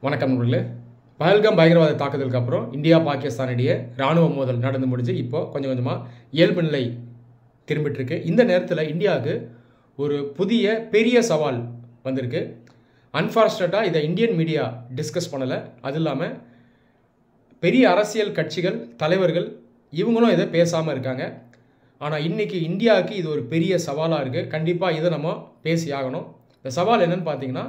வணக்கம் நண்பர்களே. பஹல்காம் பயங்கரவாத தாக்குதலுக்கு அப்புறம் இந்தியா பாகிஸ்தான் இடையே ராணுவ மோதல் நடந்து முடிஞ்சு இப்போ கொஞ்சம் கொஞ்சமாக இயல்பு நிலை திரும்பிட்டு இருக்கு. இந்த நேரத்தில் இந்தியாவுக்கு ஒரு புதிய பெரிய சவால் வந்திருக்கு. அன்ஃபார்ச்சுனேட்டாக இதை இந்தியன் மீடியா டிஸ்கஸ் பண்ணலை. அது இல்லாமல் பெரிய அரசியல் கட்சிகள் தலைவர்கள் இவங்களும் இதை பேசாமல் இருக்காங்க. ஆனால் இன்றைக்கி இந்தியாவுக்கு இது ஒரு பெரிய சவாலாக இருக்குது. கண்டிப்பாக இதை நம்ம பேசி ஆகணும். இந்த சவால் என்னன்னு பார்த்தீங்கன்னா,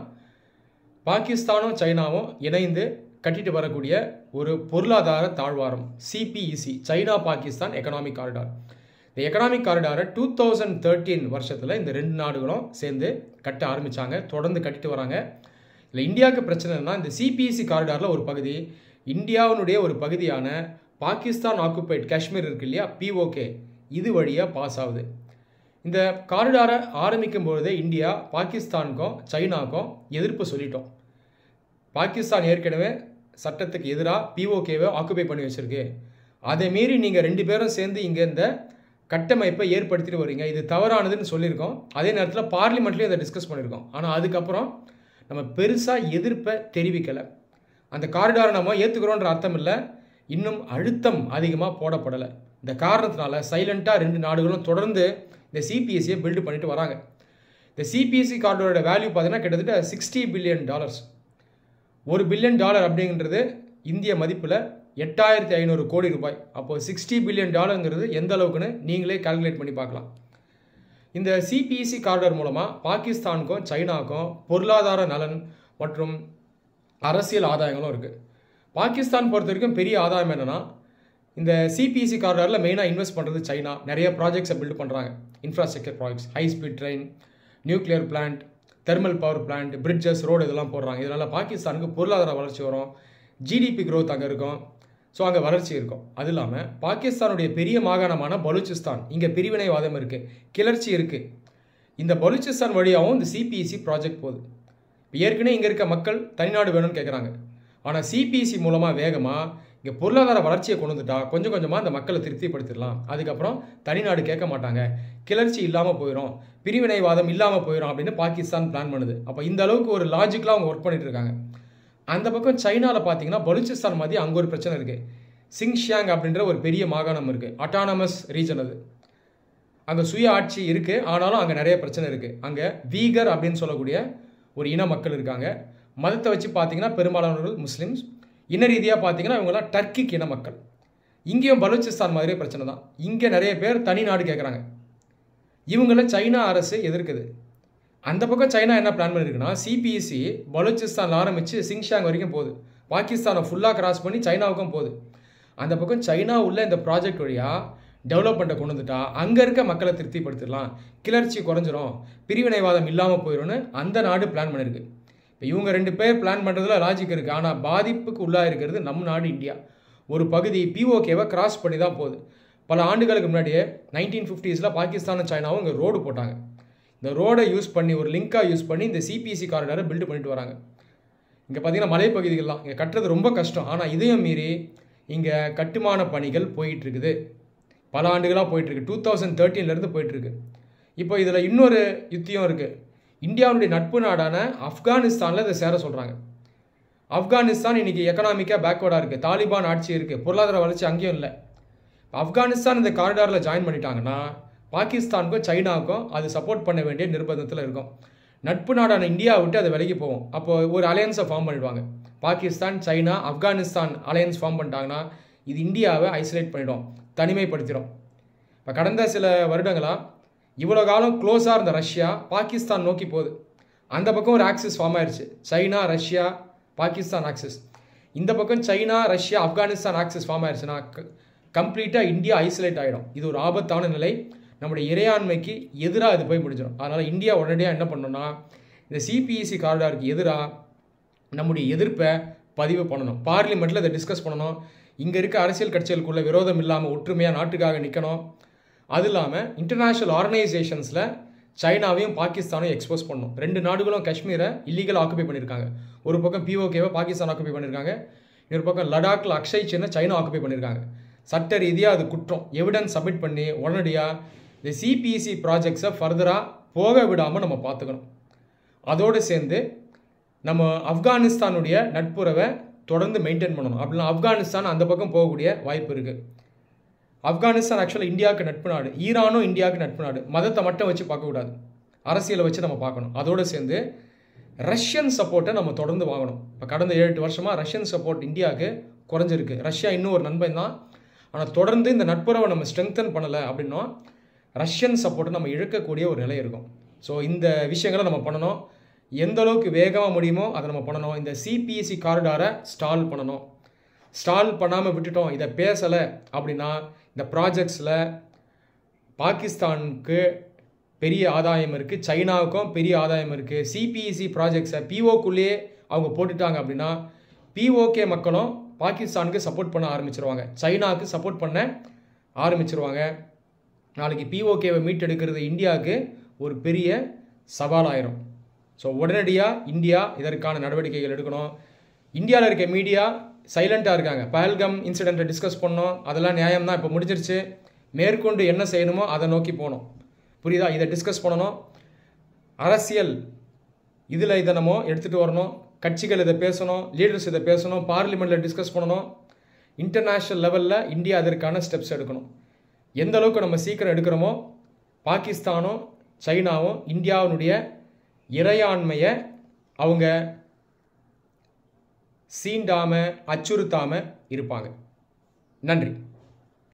பாகிஸ்தானும் சைனாவும் இணைந்து கட்டிட்டு வரக்கூடிய ஒரு பொருளாதார தாழ்வாரம் CPEC, China Pakistan economic corridor. இந்த எக்கனாமிக் காரிடாரை 2013 வருஷத்தில் இந்த ரெண்டு நாடுகளும் சேர்ந்து கட்ட ஆரம்பித்தாங்க. தொடர்ந்து கட்டிட்டு வராங்க. இல்லை, இந்தியாவுக்கு பிரச்சனைனா இந்த சிபிஇசி காரிடாரில் ஒரு பகுதி இந்தியாவினுடைய ஒரு பகுதியான பாகிஸ்தான் ஆக்குபைட் காஷ்மீர் இருக்கு இல்லையா, பிஓகே, இது வழியாக பாஸ் ஆகுது. இந்த காரிடாரை ஆரம்பிக்கும் பொழுதே இந்தியா பாகிஸ்தானுக்கும் சைனாவுக்கும் எதிர்ப்பு சொல்லிட்டோம். பாகிஸ்தான் ஏற்கனவே சட்டத்துக்கு எதிராக பிஓகேவை ஆக்குபை பண்ணி வச்சுருக்கு. அதை மீறி நீங்கள் ரெண்டு பேரும் சேர்ந்து இங்கே இந்த கட்டமைப்பை ஏற்படுத்திட்டு வரீங்க, இது தவறானதுன்னு சொல்லியிருக்கோம். அதே நேரத்தில் பார்லிமெண்ட்லேயும் இதை டிஸ்கஸ் பண்ணியிருக்கோம். ஆனால் அதுக்கப்புறம் நம்ம பெருசாக எதிர்ப்பை தெரிவிக்கலை. அந்த காரிடாரை நம்ம ஏற்றுக்கிறோன்ற அர்த்தம் இல்லை, இன்னும் அழுத்தம் அதிகமாக போடப்படலை. இந்த காரணத்தினால சைலண்ட்டாக ரெண்டு நாடுகளும் தொடர்ந்து இந்த சிபிஎஸ்சியை பில்டு பண்ணிட்டு வராங்க. இந்த சிபிஎஸ்சி காரிடாரோட வேல்யூ பார்த்தீங்கன்னா கிட்டத்தட்ட $60 பில்லியன். $1 பில்லியன் அப்படிங்கிறது இந்திய மதிப்பில் 8500 கோடி ரூபாய். அப்போது $60 பில்லியன் எந்த அளவுக்குன்னு நீங்களே கால்குலேட் பண்ணி பார்க்கலாம். இந்த சிபிஇசி காரிடார் மூலமாக பாகிஸ்தானுக்கும் சைனாவுக்கும் பொருளாதார நலன் மற்றும் அரசியல் ஆதாயங்களும் இருக்குது. பாகிஸ்தான் பொறுத்த வரைக்கும் பெரிய ஆதாயம் என்னென்னா, இந்த சிபிஇசி காரிடாரில் மெயினாக இன்வெஸ்ட் பண்ணுறது சைனா. நிறைய ப்ராஜெக்ட்ஸை பில்டு பண்ணுறாங்க, infrastructure projects, high speed train, nuclear plant, thermal power plant, bridges, road இதெல்லாம் போடுறாங்க. இதனால் பாகிஸ்தானுக்கு பொருளாதார வளர்ச்சி வரும், ஜிடிபி க்ரோத் அங்கே இருக்கும். ஸோ அங்கே வளர்ச்சி இருக்கும். அது இல்லாமல் பாகிஸ்தானுடைய பெரிய மாகாணமான பலூச்சிஸ்தான், இங்கே பிரிவினைவாதம் இருக்குது, கிளர்ச்சி இருக்குது. இந்த பலூச்சிஸ்தான் வழியாகவும் இந்த சிபிஇசி ப்ராஜெக்ட் போகுது. ஏற்கனவே இங்கே இருக்க மக்கள் தனிநாடு வேணும்னு கேட்குறாங்க. ஆனால் சிபிஇசி மூலமாக வேகமாக இங்கே பொருளாதார வளர்ச்சியை கொண்டு வந்துட்டா கொஞ்சம் கொஞ்சமாக அந்த மக்களை திருப்திப்படுத்திடலாம். அதுக்கப்புறம் தனிநாடு கேட்க மாட்டாங்க, கிளர்ச்சி இல்லாமல் போயிடும், பிரிவினைவாதம் இல்லாமல் போயிடும் அப்படின்னு பாகிஸ்தான் பிளான் பண்ணுது. அப்போ இந்த அளவுக்கு ஒரு லாஜிக்கலாக அவங்க ஒர்க் பண்ணிட்டு இருக்காங்க. அந்த பக்கம் சைனாவில் பார்த்தீங்கன்னா பலூச்சிஸ்தான் மாதிரி அங்கே ஒரு பிரச்சனை இருக்குது. சிங்ஷியாங் அப்படின்ற ஒரு பெரிய மாகாணம் இருக்குது, அட்டானமஸ் ரீஜன். அது அங்கே சுய ஆட்சி இருக்குது, ஆனாலும் அங்கே நிறைய பிரச்சனை இருக்குது. அங்கே வீகர் அப்படின்னு சொல்லக்கூடிய ஒரு இன மக்கள் இருக்காங்க. மதத்தை வச்சு பார்த்தீங்கன்னா பெரும்பாலானவர்கள் முஸ்லீம்ஸ். இன ரீதியாக பார்த்தீங்கன்னா இவங்கெல்லாம் டர்க்கிக் இன மக்கள். இங்கேயும் பலூச்சிஸ்தான் மாதிரியே பிரச்சனை தான். இங்கே நிறைய பேர் தனி நாடு கேட்குறாங்க. இவங்கள சைனா அரசு எதிர்க்குது. அந்த பக்கம் சைனா என்ன பிளான் பண்ணியிருக்குன்னா, சிபிஇசி பலூச்சிஸ்தான் ஆரம்பித்து சிங்ஷாங் வரைக்கும் போகுது, பாகிஸ்தானை ஃபுல்லாக கிராஸ் பண்ணி சைனாவுக்கும் போகுது. அந்த பக்கம் சைனா உள்ள இந்த ப்ராஜெக்ட் வழியாக டெவலப்மெண்ட்டை கொண்டு வந்துட்டா அங்கே இருக்க மக்களை திருப்திப்படுத்திடலாம், கிளர்ச்சி குறைஞ்சிரும், பிரிவினைவாதம் இல்லாமல் போயிடும்னு அந்த நாடு பிளான் பண்ணியிருக்கு. இப்போ இவங்க ரெண்டு பேர் பிளான் பண்ணுறதுல லாஜிக் இருக்குது. ஆனால் பாதிப்புக்கு உள்ளாக இருக்கிறது நம்ம நாடு இந்தியா. ஒரு பகுதி பிஓகேவை கிராஸ் பண்ணி தான் போகுது. பல ஆண்டுகளுக்கு முன்னாடியே 1950s பாகிஸ்தானும் சைனாவும் இங்கே ரோடு போட்டாங்க. இந்த ரோடை யூஸ் பண்ணி ஒரு லிங்காக யூஸ் பண்ணி இந்த சிபிஇசி காரிடாரை பில்டு பண்ணிட்டு வராங்க. இங்கே பார்த்தீங்கன்னா மலைப்பகுதிகள்லாம் இங்கே கட்டுறது ரொம்ப கஷ்டம். ஆனால் இதையும் மீறி இங்கே கட்டுமான பணிகள் போயிட்டுருக்குது. பல ஆண்டுகளாக போயிட்டுருக்கு, 2013 போயிட்டுருக்கு. இப்போ இதில் இன்னொரு யுத்தியம் இருக்குது. இந்தியாவுடைய நட்பு நாடான ஆப்கானிஸ்தானில் இதை சேர சொல்கிறாங்க. ஆப்கானிஸ்தான் இன்றைக்கி எக்கனாமிக்காக பேக்வர்டாக இருக்குது, தாலிபான் ஆட்சி இருக்குது, பொருளாதார வளர்ச்சி அங்கேயும் இல்லை. ஆப்கானிஸ்தான் இந்த காரிடாரில் ஜாயின் பண்ணிட்டாங்கன்னா பாகிஸ்தானுக்கும் சைனாவுக்கும் அது சப்போர்ட் பண்ண வேண்டிய நிர்பந்தத்தில் இருக்கும். நட்பு நாடான இந்தியாவை விட்டு அதை விலகி போகும். அப்போது ஒரு அலையன்ஸை ஃபார்ம் பண்ணிடுவாங்க. Pakistan, China, Afghanistan alliance form பண்ணிட்டாங்கன்னா இது இந்தியாவை ஐசோலேட் பண்ணிடும், தனிமைப்படுத்திடும். இப்போ கடந்த சில வருடங்களாக இவ்வளோ காலம் க்ளோஸாக இருந்த ரஷ்யா பாகிஸ்தான் நோக்கி போகுது. அந்த பக்கம் ஒரு ஆக்சிஸ் ஃபார்ம் ஆயிடுச்சு, சைனா, ரஷ்யா, பாகிஸ்தான் ஆக்சிஸ். இந்த பக்கம் China, Russia, Afghanistan axis form ஆயிடுச்சுன்னா கம்ப்ளீட்டாக இந்தியா ஐசோலேட் ஆகிடும். இது ஒரு ஆபத்தான நிலை. நம்முடைய இறையாண்மைக்கு எதிராக இது போய் முடிஞ்சிடும். அதனால் இந்தியா உடனடியாக என்ன பண்ணணும்னா, இந்த சிபிஇசி காரிடாருக்கு எதிராக நம்முடைய எதிர்ப்பை பதிவு பண்ணணும், பார்லிமெண்ட்டில் இதை டிஸ்கஸ் பண்ணணும். இங்கே இருக்க அரசியல் கட்சிகளுக்குள்ள விரோதம் இல்லாமல் ஒற்றுமையாக நாட்டுக்காக நிற்கணும். அது இல்லாமல் இன்டர்நேஷ்னல் ஆர்கனைசேஷன்ஸில் சைனாவையும் பாகிஸ்தானையும் எக்ஸ்போஸ் பண்ணணும். ரெண்டு நாடுகளும் காஷ்மீரை இல்லீகலாக ஆக்குபை பண்ணியிருக்காங்க. ஒரு பக்கம் பிஓகேவை பாகிஸ்தான் ஆக்குபை பண்ணியிருக்காங்க, இன்னொரு பக்கம் லடாக்கில் அக்ஷய் சின்ன சைனா ஆக்குபை பண்ணியிருக்காங்க. சட்ட ரீதியாக அது குற்றம். எவிடன்ஸ் சப்மிட் பண்ணி உடனடியாக இந்த சிபிஇசி ப்ராஜெக்ட்ஸை ஃபர்தராக போக விடாமல் நம்ம பார்த்துக்கணும். அதோடு சேர்ந்து நம்ம ஆப்கானிஸ்தானுடைய நட்புறவை தொடர்ந்து மெயின்டைன் பண்ணணும். அப்படின்னா ஆப்கானிஸ்தான் அந்த பக்கம் போகக்கூடிய வாய்ப்பு இருக்குது. ஆப்கானிஸ்தான் ஆக்சுவலாக இந்தியாவுக்கு நட்பு நாடு, ஈரானும் இந்தியாவுக்கு நட்பு நாடு. மதத்தை மட்டும் வச்சு பார்க்கக்கூடாது, அரசியலை வச்சு நம்ம பார்க்கணும். அதோடு சேர்ந்து ரஷ்யன் சப்போர்ட்டை நம்ம தொடர்ந்து வாங்கணும். இப்போ கடந்த 7-8 வருஷமாக ரஷ்யன் சப்போர்ட் இந்தியாவுக்கு குறைஞ்சிருக்கு. ரஷ்யா இன்னும் ஒரு நண்பன் தான், ஆனால் தொடர்ந்து இந்த நட்புறவை நம்ம ஸ்ட்ரெங்தன் பண்ணலை அப்படின்னா ரஷ்யன் சப்போர்ட்டை நம்ம இழக்கக்கூடிய ஒரு நிலை இருக்கும். ஸோ இந்த விஷயங்களை நம்ம பண்ணணும். எந்த அளவுக்கு வேகமாக முடியுமோ அதை நம்ம பண்ணணும். இந்த சிபிஎஸ்சி காரிடாரை ஸ்டால் பண்ணணும். ஸ்டால் பண்ணாமல் விட்டுட்டோம், இதை பேசலை அப்படின்னா இந்த ப்ராஜெக்ட்ஸில் பாகிஸ்தானுக்கு பெரிய ஆதாயம் இருக்குது, சைனாவுக்கும் பெரிய ஆதாயம் இருக்குது. சிபிஎஸ்சி ப்ராஜெக்ட்ஸை பிஓக்குள்ளேயே அவங்க போட்டுட்டாங்க அப்படின்னா பிஓகே மக்களும் பாகிஸ்தானுக்கு சப்போர்ட் பண்ண ஆரம்பிச்சிருவாங்க, சைனாவுக்கு சப்போர்ட் பண்ண ஆரம்பிச்சிருவாங்க. நாளைக்கு பிஓகேவை மீட்டெடுக்கிறது இந்தியாவுக்கு ஒரு பெரிய சவாலாயிரும். ஸோ உடனடியாக இந்தியா இதற்கான நடவடிக்கைகள் எடுக்கணும். இந்தியாவில் இருக்க மீடியா சைலண்ட்டாக இருக்காங்க. பஹல்காம் இன்சிடெண்ட்டை டிஸ்கஸ் பண்ணோம், அதெல்லாம் நியாயம்தான், இப்போ முடிஞ்சிருச்சு. மேற்கொண்டு என்ன செய்யணுமோ அதை நோக்கி போகணும். புரியுதா? இதை டிஸ்கஸ் பண்ணணும். அரசியல் இதில் இதை நம்ம எடுத்துகிட்டு வரணும். கட்சிகள் இதை பேசணும், லீடர்ஸ் இதை பேசணும், பார்லிமெண்ட்டில் டிஸ்கஸ் பண்ணணும். இன்டர்நேஷ்னல் லெவலில் இந்தியா அதற்கான ஸ்டெப்ஸ் எடுக்கணும். எந்த அளவுக்கு நம்ம சீக்கிரம் எடுக்கிறோமோ பாகிஸ்தானும் சைனாவும் இந்தியாவினுடைய இறையாண்மையை அவங்க சீண்டாமல் அச்சுறுத்தாமல் இருப்பாங்க. நன்றி.